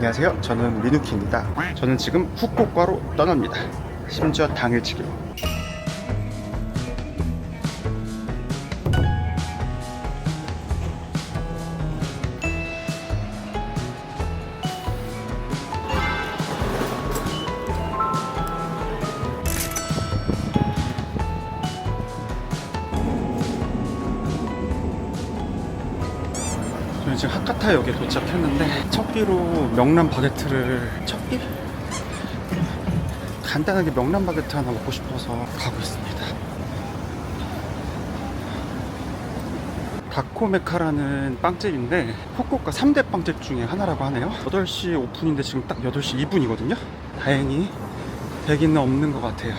안녕하세요. 저는 미누키입니다. 저는 지금 후쿠오카로 떠납니다. 심지어 당일치기로. 저는 지금 하카타역에 도착했는데 첫 끼로 명란 바게트를 간단하게 명란 바게트 하나 먹고 싶어서 가고 있습니다. 다코메카라는 빵집인데 후쿠오카 3대 빵집 중에 하나라고 하네요. 8시 오픈인데 지금 딱 8시 2분이거든요 다행히 대기는 없는 것 같아요.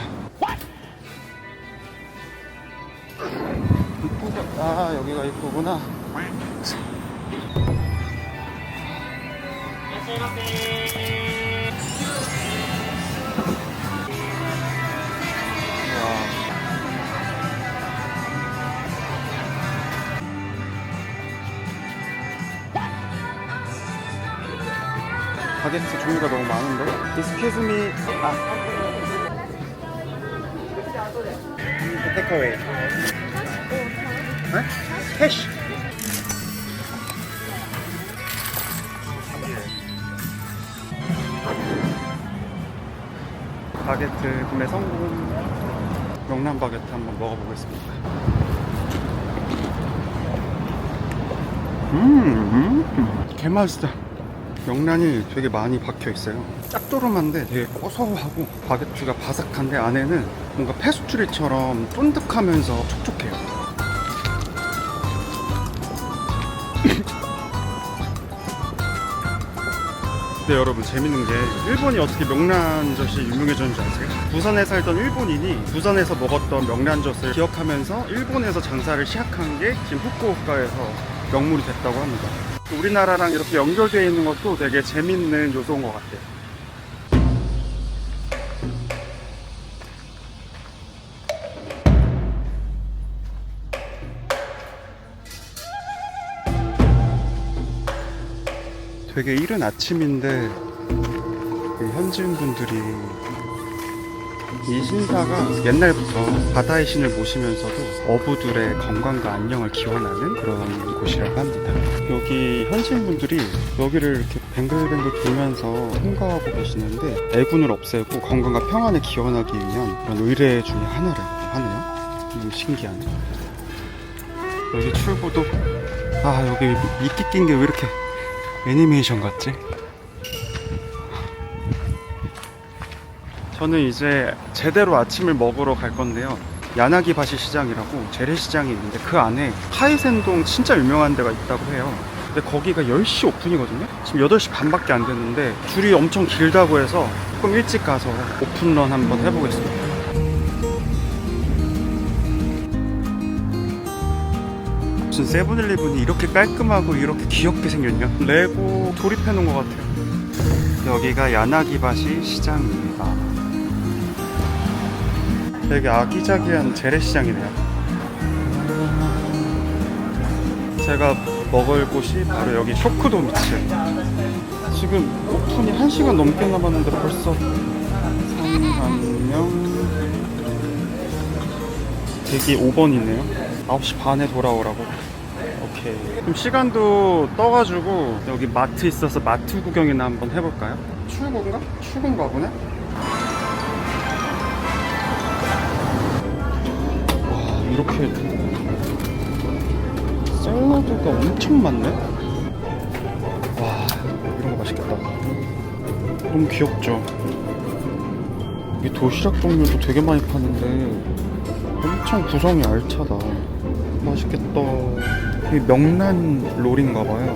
이쁘다. 아, 여기가 이쁘구나. 바게트 종류가 너무 많은데? Excuse me. 테이크어웨이. 네? 캐시. 바게트 구매 성공. 명란 바게트 한번 먹어보겠습니다. 개맛있다. 명란이 되게 많이 박혀 있어요. 짭조름한데 되게 고소하고 바게트가 바삭한데 안에는 뭔가 페스츄리처럼 쫀득하면서 촉촉해요. 근데 여러분 재밌는 게 일본이 어떻게 명란젓이 유명해졌는지 아세요? 부산에 살던 일본인이 부산에서 먹었던 명란젓을 기억하면서 일본에서 장사를 시작한 게 지금 후쿠오카에서 명물이 됐다고 합니다. 우리나라랑 이렇게 연결되어 있는 것도 되게 재밌는 요소인 것 같아요. 되게 이른 아침인데 현지인분들이 이 신사가 옛날부터 바다의 신을 모시면서도 어부들의 건강과 안녕을 기원하는 그런 곳이라고 합니다. 여기 현지인분들이 여기를 이렇게 뱅글뱅글 돌면서 통과하고 계시는데 애군을 없애고 건강과 평안을 기원하기 위한 그런 의례 중에 하나라고 하네요. 너무 신기하네. 여기 출구도 여기 이끼 낀 게 왜 이렇게 애니메이션 같지? 저는 이제 제대로 아침을 먹으러 갈 건데요. 야나기바시 시장이라고 재래시장이 있는데 그 안에 카이센동 진짜 유명한 데가 있다고 해요. 근데 거기가 10시 오픈이거든요. 지금 8시 반밖에 안 됐는데 줄이 엄청 길다고 해서 조금 일찍 가서 오픈런 한번 해보겠습니다. 무슨 세븐일레븐이 이렇게 깔끔하고 이렇게 귀엽게 생겼냐? 레고 조립해놓은 것 같아요. 여기가 야나기바시 시장입니다. 되게 아기자기한 재래시장이네요. 제가 먹을 곳이 바로 여기 쇼크도미츠. 지금 오픈이 1시간 넘게 남았는데 벌써 3만 명. 대기 5번이네요 9시 반에 돌아오라고. 오케이. 그럼 시간도 떠가지고 여기 마트 있어서 마트 구경이나 한번 해볼까요? 출구인가? 출구인가 보네? 이렇게 샐러드가 엄청 많네? 와, 이런 거 맛있겠다. 너무 귀엽죠? 이 도시락 종류도 되게 많이 파는데 엄청 구성이 알차다. 맛있겠다. 이 명란 롤인가봐요.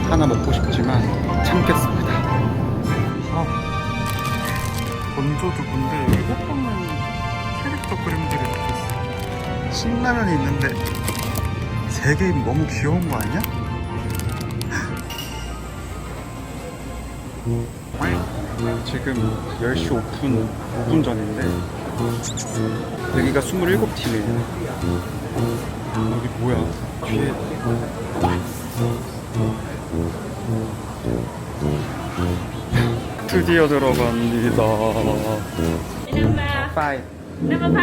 하나 먹고 싶지만 참겠습니다. 건조두부인데 여기 호빵면 캐릭터 그림들이 이렇게 있어요. 신라면이 있는데 3개 너무 귀여운 거 아니야? 지금 10시 오픈 5분 전인데 여기가 27팀이에요. 여기 뭐야? 뒤에 드디어 들어갑니다. Number 5. number 5.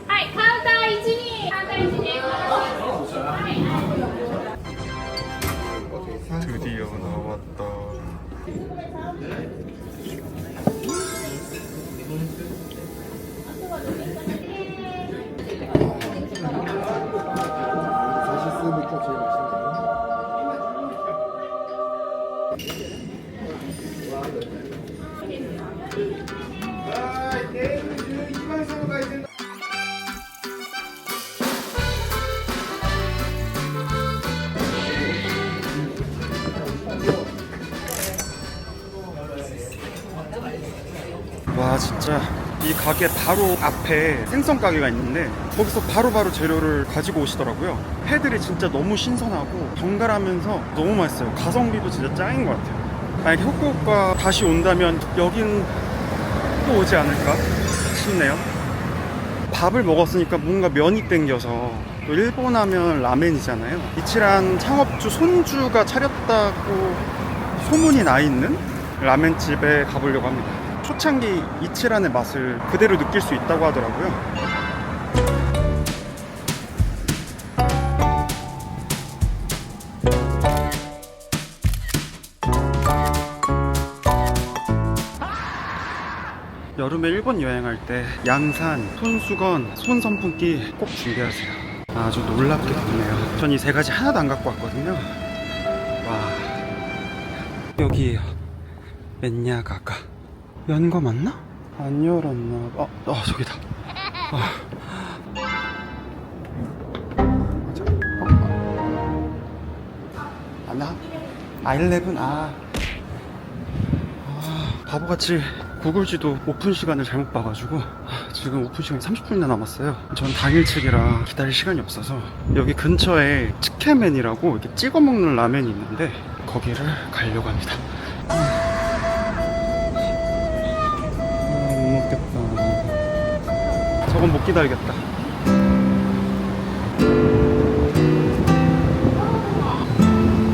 Hi, counter engineer. Counter engineer. 드디어 나왔다. 다시 쓰니까 제일 맛있네요. 와 진짜 이 가게 바로 앞에 생선 가게가 있는데 거기서 바로바로 재료를 가지고 오시더라고요. 회들이 진짜 너무 신선하고 정갈하면서 너무 맛있어요. 가성비도 진짜 짱인 것 같아요. 만약에 후쿠오카 다시 온다면 여긴 또 오지 않을까 싶네요. 밥을 먹었으니까 뭔가 면이 땡겨서, 또 일본 하면 라멘이잖아요. 이치란 창업주 손주가 차렸다고 소문이 나 있는 라멘집에 가보려고 합니다. 초창기 이치란의 맛을 그대로 느낄 수 있다고 하더라고요. 여름에 일본 여행할 때 양산, 손수건, 손선풍기 꼭 준비하세요. 아주 놀랍게 덥네요. 전 이 세 가지 하나도 안 갖고 왔거든요. 와, 여기에요. 맨야가가 연 거 맞나? 안 열었나? 저기다. 맞나? 11? 바보같이 구글 지도 오픈 시간을 잘못 봐가지고 지금 오픈 시간이 30분이나 남았어요. 전 당일치기라 기다릴 시간이 없어서 여기 근처에 츠케맨이라고 이렇게 찍어 먹는 라면이 있는데 거기를 가려고 합니다. 못 먹겠다. 저건 못 기다리겠다.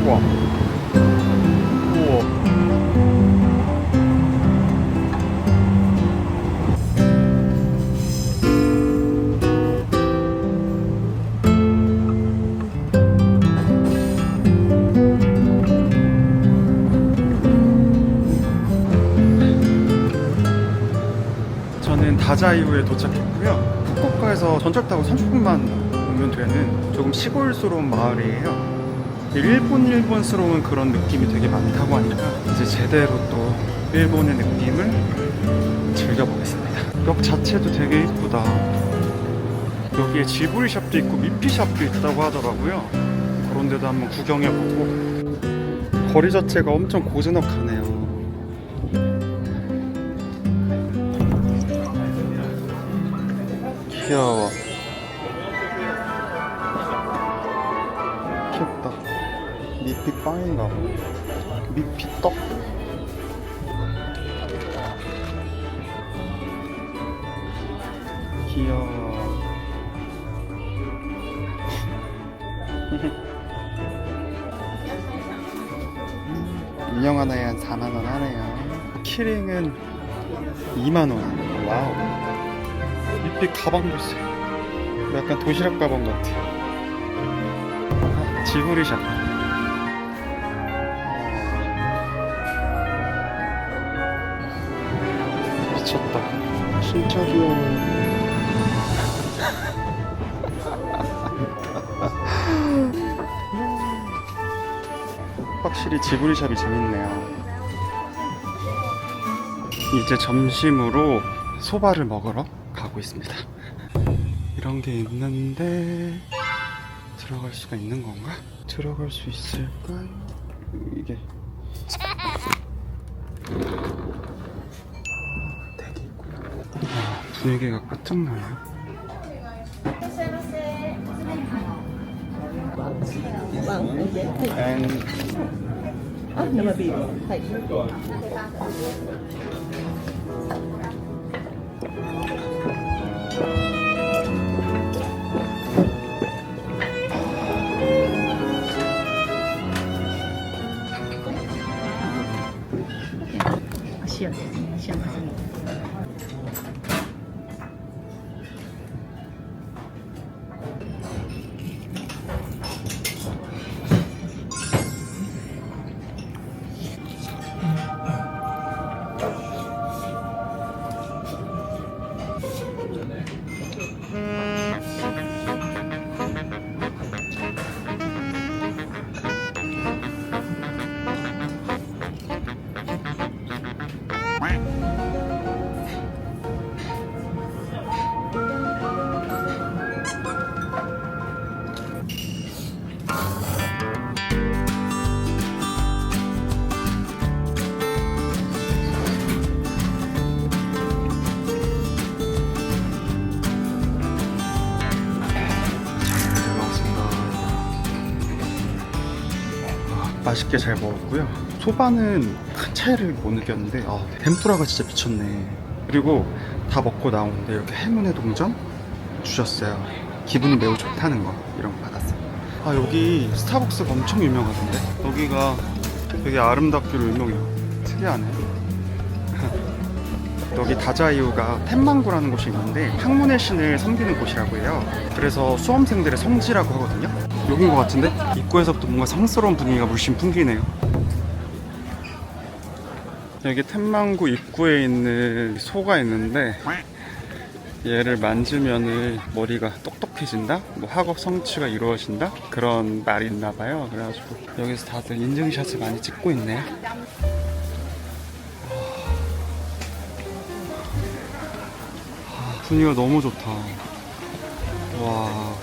우와. 우와. 저는 다자이우에 도착했고요. 후쿠오카에서 전철 타고 30분만 오면 되는 조금 시골스러운 마을이에요. 일본스러운 그런 느낌이 되게 많다고 하니까 이제 제대로 또 일본의 느낌을 즐겨보겠습니다. 역 자체도 되게 이쁘다. 여기에 지브리 샵도 있고 미피 샵도 있다고 하더라고요. 그런 데도 한번 구경해보고. 거리 자체가 엄청 고즈넉하네요. 귀여워. 귀엽다. 미피 빵인가 봐. 미피 떡. 귀여워. 인형 하나에 한 4만원 하네요. 키링은 2만원. 와우. 미피 가방 보세요. 약간 도시락 가방 같아. 지브리샵. 미쳤다. 진짜 귀여워. 확실히 지브리샵이 재밌네요. 이제 점심으로 소바를 먹으러 가고 있습니다. 이런 게 있는데 들어갈 수가 있는 건가? 들어갈 수 있을까요? 이게 되게 있구나. 분위기가 끝장나요. And 生ビール。はい。 와塩ですね。塩ですね。 맛있게 잘 먹었고요. 소바는 큰 차이를 못 느꼈는데 템푸라가 진짜 미쳤네. 그리고 다 먹고 나오는데 이렇게 행운의 동전 주셨어요. 기분이 매우 좋다는 거 이런 거 받았어요. 여기 스타벅스가 엄청 유명하던데 여기가 되게 아름답기로 유명해요. 특이하네. 여기 다자이유가 텐망구라는 곳이 있는데 학문의 신을 섬기는 곳이라고 해요. 그래서 수험생들의 성지라고 하거든요. 여긴 것 같은데? 입구에서부터 뭔가 성스러운 분위기가 물씬 풍기네요. 여기 텐망구 입구에 있는 소가 있는데 얘를 만지면은 머리가 똑똑해진다? 뭐 학업 성취가 이루어진다? 그런 말이 있나 봐요. 그래가지고 여기서 다들 인증샷을 많이 찍고 있네요. 분위기가 너무 좋다. 와.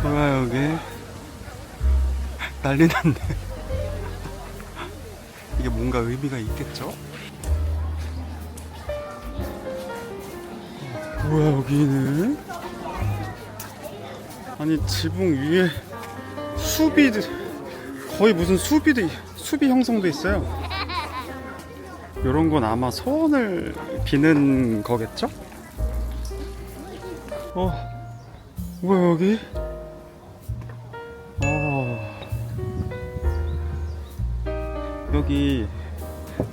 뭐야 여기 난리 났네. 이게 뭔가 의미가 있겠죠? 뭐야 여기는? 아니 지붕 위에 숲이 거의 무슨 숲이 형성돼 있어요. 이런 건 아마 소원을 비는 거겠죠? 뭐야 여기? 여기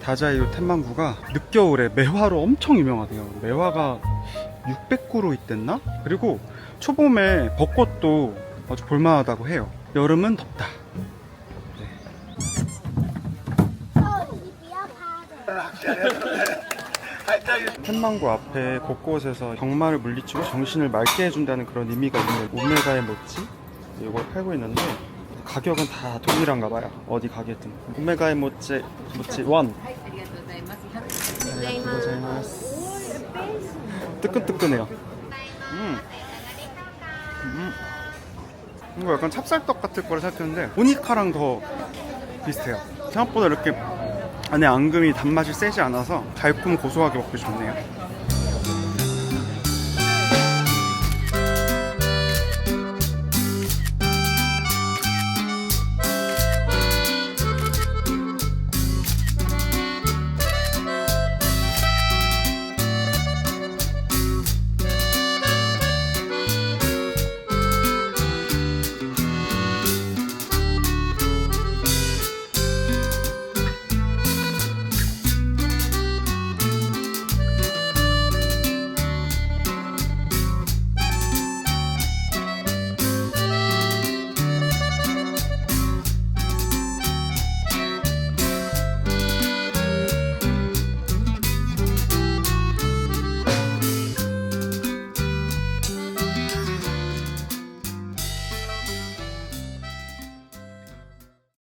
다자이유 텐망구가 늦겨울에 매화로 엄청 유명하대요. 매화가 600그루 있댔나? 그리고 초봄에 벚꽃도 아주 볼만하다고 해요. 여름은 덥다. 텐망구 앞에 곳곳에서 병마를 물리치고 정신을 맑게 해준다는 그런 의미가 있는 오메가의 모찌 이걸 팔고 있는데 가격은 다 동일한가 봐요. 어디 가게든. 오메가의 모찌 원. 뜨끈뜨끈해요. 이거 약간 찹쌀떡 같을 거라 생각했는데 오니카랑 더 비슷해요. 생각보다 이렇게 안에 앙금이 단맛이 세지 않아서 달콤 고소하게 먹기 좋네요.